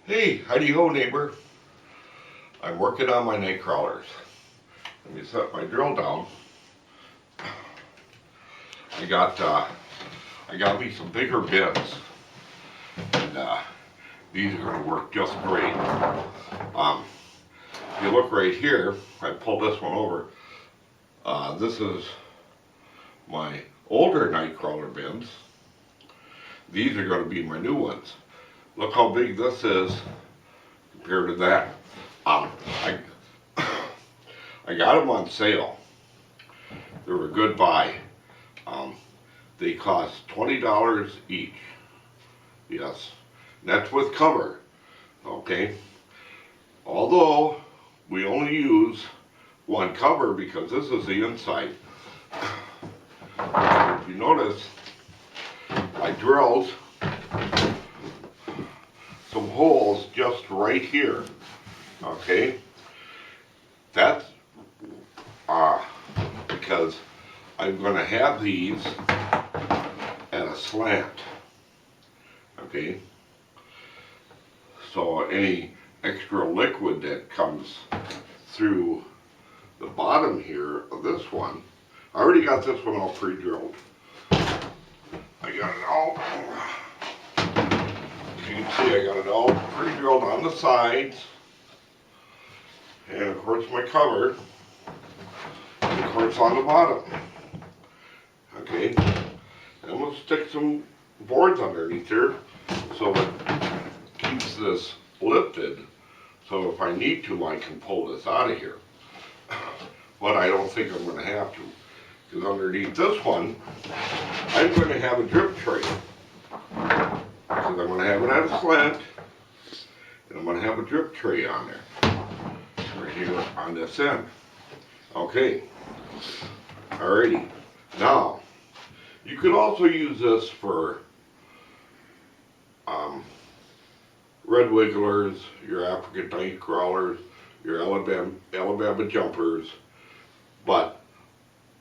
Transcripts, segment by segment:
Hey, how do you go, neighbor? I'm working on my Nightcrawlers. Let me set my drill down. I got me some bigger bins, and these are going to work just great. If you look right here, I pulled this one over. This is my older Nightcrawler bins. These are going to be my new ones. Look how big this is compared to that. I got them on sale. They were a good buy. They cost $20 each. Yes, and that's with cover. Okay. Although we only use one cover because this is the inside. If you notice, I drilled some holes just right here. Okay, that's because I'm going to have these at a slant. Okay, so any extra liquid that comes through the bottom here of this one, I already got this one all pre-drilled. I got it all, as you can see, I got it all pre-drilled on the sides, and of course my cover, and of course on the bottom. Okay, and we'll stick some boards underneath here so it keeps this lifted, so if I need to I can pull this out of here. But I don't think I'm going to have to, because underneath this one I'm going to have a drip tray, because I'm going to have it at a slant, and I'm going to have a drip tray on there, right here on this end. Okay, alrighty. Now, you could also use this for red wigglers, your African Nightcrawlers, your Alabama jumpers, but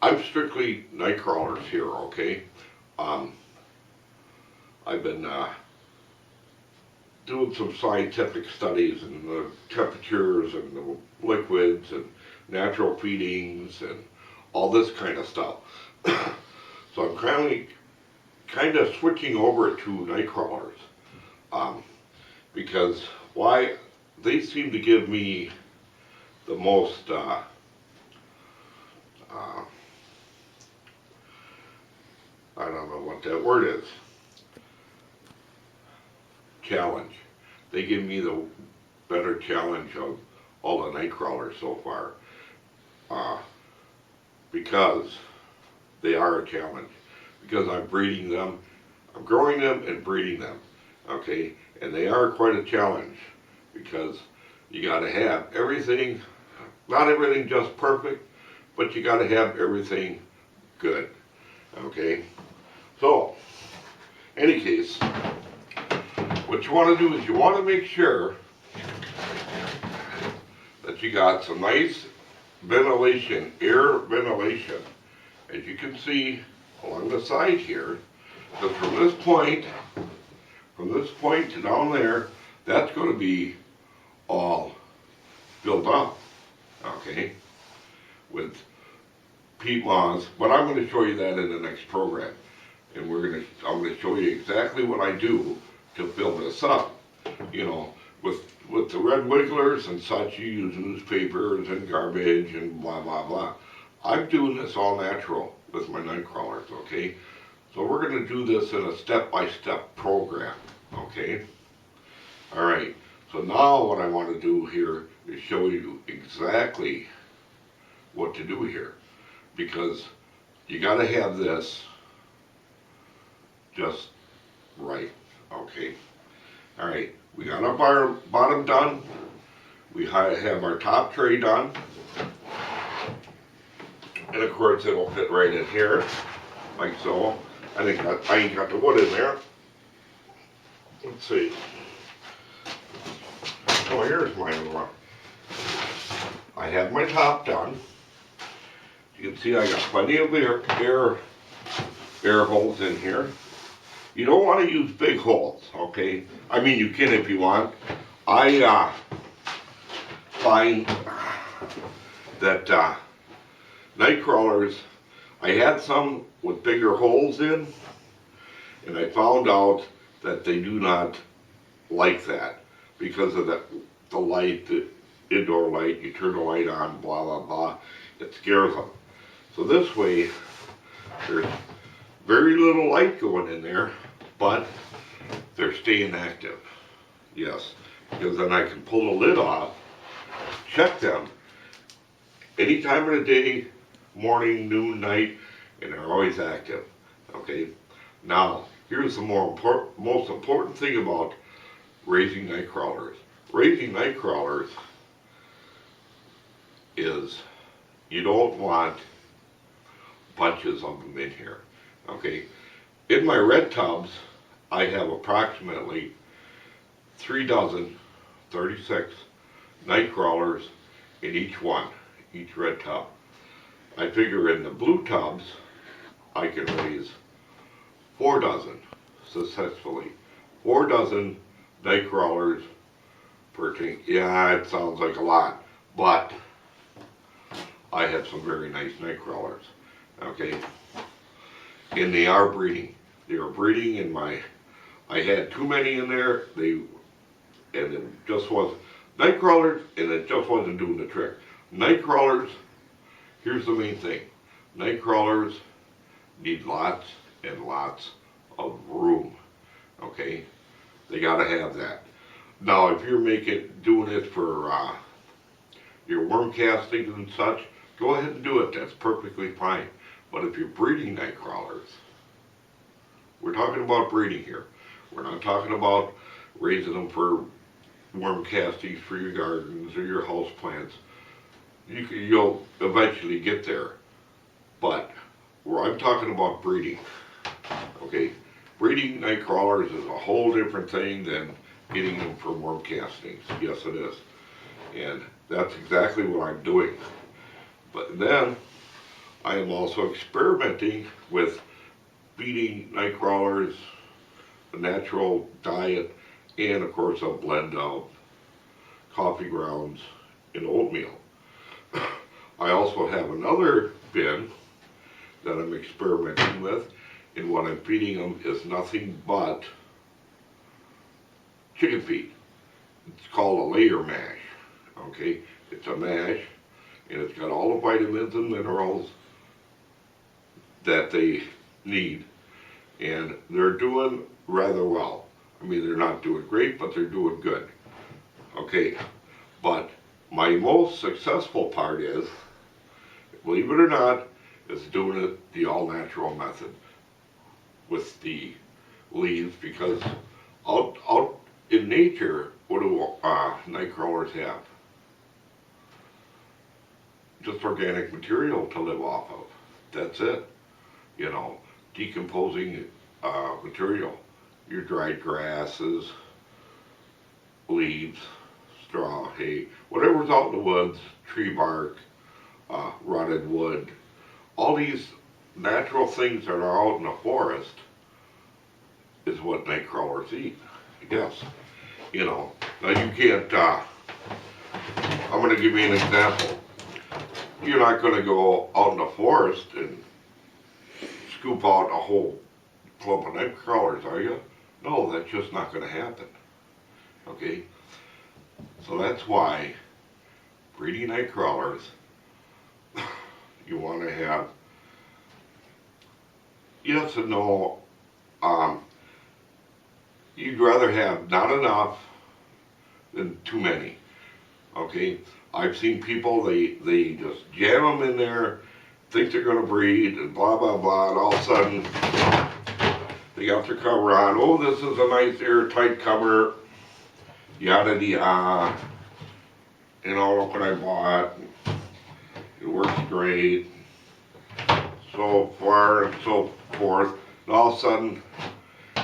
I'm strictly Nightcrawlers here, okay? I've been doing some scientific studies and the temperatures and the liquids and natural feedings and all this kind of stuff. So I'm kind of switching over to Nightcrawlers, because why? They seem to give me the most I don't know what that word is. Challenge. They give me the better challenge of all the Nightcrawlers so far, because they are a challenge. Because I'm breeding them, I'm growing them and breeding them. Okay, and they are quite a challenge, because you got to have everything, not everything just perfect, but you got to have everything good. Okay, so any case, what you want to do is you want to make sure that you got some nice ventilation, air ventilation, as you can see along the side here. So from this point to down there, that's going to be all filled up, okay, with peat moss. But I'm going to show you that in the next program, and I'm going to show you exactly what I do to fill this up. You know, with the red wigglers and such, you use newspapers and garbage and blah blah blah. I'm doing this all natural with my Nightcrawlers, okay? So we're going to do this in a step-by-step program, okay? Alright, so now what I want to do here is show you exactly what to do here, because you got to have this just right, okay? Alright, we got our bottom done, we have our top tray done, and of course it'll fit right in here, like so. I ain't got the wood in there. Let's see. Oh, here's my one. I have my top done. You can see I got plenty of air holes in here. You don't want to use big holes, okay? I mean, you can if you want, I find that Nightcrawlers, I had some with bigger holes in, and I found out that they do not like that because of the light, the indoor light. You turn the light on, blah blah blah, it scares them. So this way there's very little light going in there, but they're staying active. Yes, because then I can pull the lid off, check them any time of the day, morning, noon, night, and they're always active. Okay, now here's the most important thing about raising Nightcrawlers. Raising Nightcrawlers is you don't want bunches of them in here. Okay, in my red tubs I have approximately 3 dozen, 36 Nightcrawlers in each one, each red tub. I figure in the blue tubs I can raise 4 dozen successfully. 4 dozen Nightcrawlers per tank. Yeah, it sounds like a lot, but I have some very nice Nightcrawlers. Okay, and they are breeding. They are breeding in my. I had too many in there. And it just was Nightcrawlers, and it just wasn't doing the trick. Nightcrawlers. Here's the main thing. Nightcrawlers need lots and lots of room. Okay, they gotta have that. Now, if you're doing it for your worm castings and such, go ahead and do it. That's perfectly fine. But if you're breeding Nightcrawlers, we're talking about breeding here. We're not talking about raising them for worm castings for your gardens or your house plants. You'll eventually get there. But where I'm talking about breeding, okay, breeding Nightcrawlers is a whole different thing than getting them for worm castings. Yes, it is. And that's exactly what I'm doing. But then I am also experimenting with feeding Nightcrawlers a natural diet and of course a blend of coffee grounds and oatmeal. I also have another bin that I'm experimenting with, and what I'm feeding them is nothing but chicken feed. It's called a layer mash. Okay, it's a mash, and it's got all the vitamins and minerals that they need, and they're doing rather well. I mean, they're not doing great, but they're doing good. Okay, but my most successful part is, believe it or not, is doing it the all-natural method with the leaves, because out in nature, what do Nightcrawlers have? Just organic material to live off of. That's it. You know, decomposing material. Your dried grasses, leaves, straw, hay, whatever's out in the woods, tree bark, rotted wood, all these natural things that are out in the forest is what Nightcrawlers eat. Yes. You know, now you can't, I'm going to give you an example. You're not going to go out in the forest and scoop out a whole clump of Nightcrawlers, are you? No, that's just not going to happen. Okay? So that's why breeding Nightcrawlers, you want to have yes and no. You'd rather have not enough than too many. Okay? I've seen people, they just jam them in there, think they're going to breed, and blah, blah, blah, and all of a sudden, they got their cover on. Oh, this is a nice airtight cover, yada yada. You know, look what I bought. It works great. So far and so forth. And all of a sudden,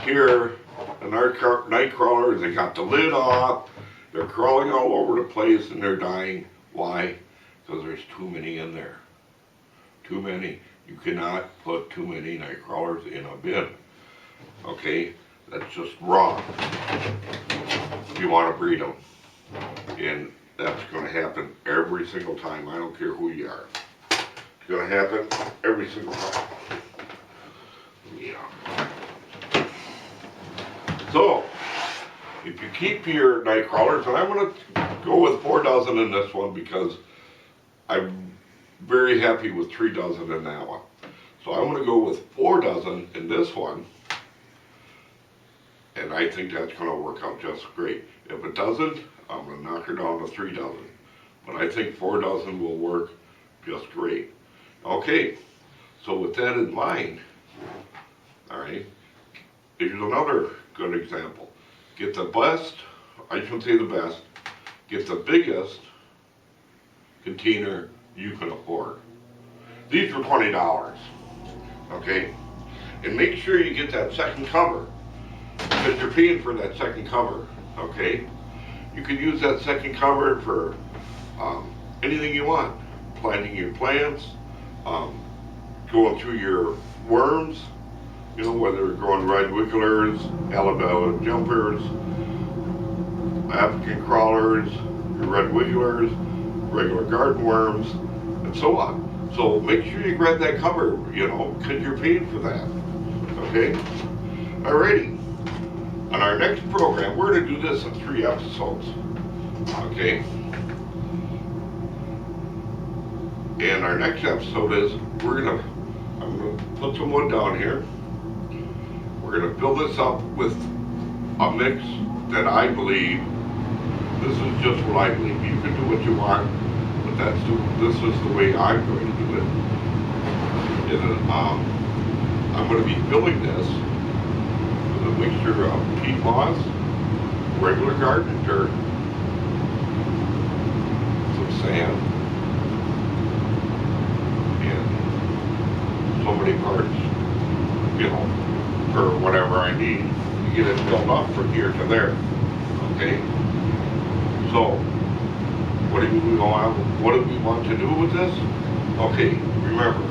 here, the Nightcrawlers, they got the lid off. They're crawling all over the place and they're dying. Why? Because there's too many in there. Too many. You cannot put too many Nightcrawlers in a bin. Okay? That's just wrong. You want to breed them. And that's gonna happen every single time. I don't care who you are. It's gonna happen every single time. Yeah. So, if you keep your Nightcrawlers, and I'm gonna go with 4 dozen in this one because I'm very happy with 3 dozen in that one. So I'm gonna go with 4 dozen in this one, and I think that's gonna work out just great. If it doesn't, I'm gonna knock her down to 3 dozen. But I think 4 dozen will work just great. Okay, so with that in mind, all right, here's another good example. Get the best, I shouldn't say the best, get the biggest container you can afford. These were $20, okay? And make sure you get that second cover, because you're paying for that second cover, okay? You can use that second cover for anything you want. Planting your plants, going through your worms, you know, whether you're growing red wigglers, Alabama jumpers, African crawlers, your red wigglers, regular garden worms, and so on. So make sure you grab that cover, you know, because you're paying for that, okay? Alrighty. On our next program, we're going to do this in 3 episodes, okay? And our next episode is, I'm going to put some wood down here. We're going to build this up with a mix that I believe, this is just what I believe. You can do what you want, but this is the way I'm going to do it. And I'm going to be filling this with a mixture of peat moss, regular garden dirt, some sand, and so many parts, you know, for whatever I need to get it filled up from here to there, okay? So, what do we want to do with this? Okay, remember,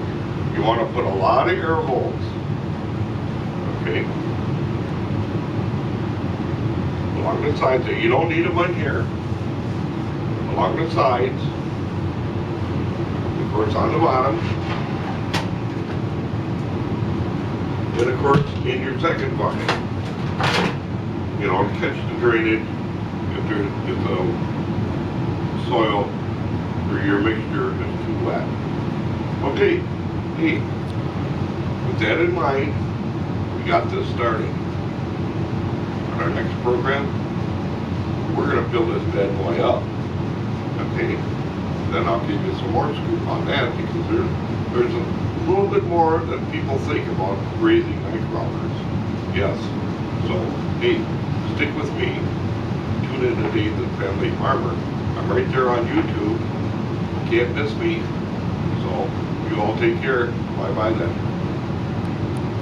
you want to put a lot of air holes, okay? Along the sides, you don't need them in here. Along the sides, of course on the bottom, and of course in your second bucket. You know, to catch the drainage if the soil or your mixture is too wet. Okay, hey, with that in mind, we got this started. On our next program, we're going to build this bad boy up. Okay, then I'll give you some more scoop on that, because there's a little bit more than people think about raising Nightcrawlers. Yes, so hey, stick with me. Tune in to Dave the Family Farmer. I'm right there on YouTube. Can't miss me. So you all take care. Bye bye then.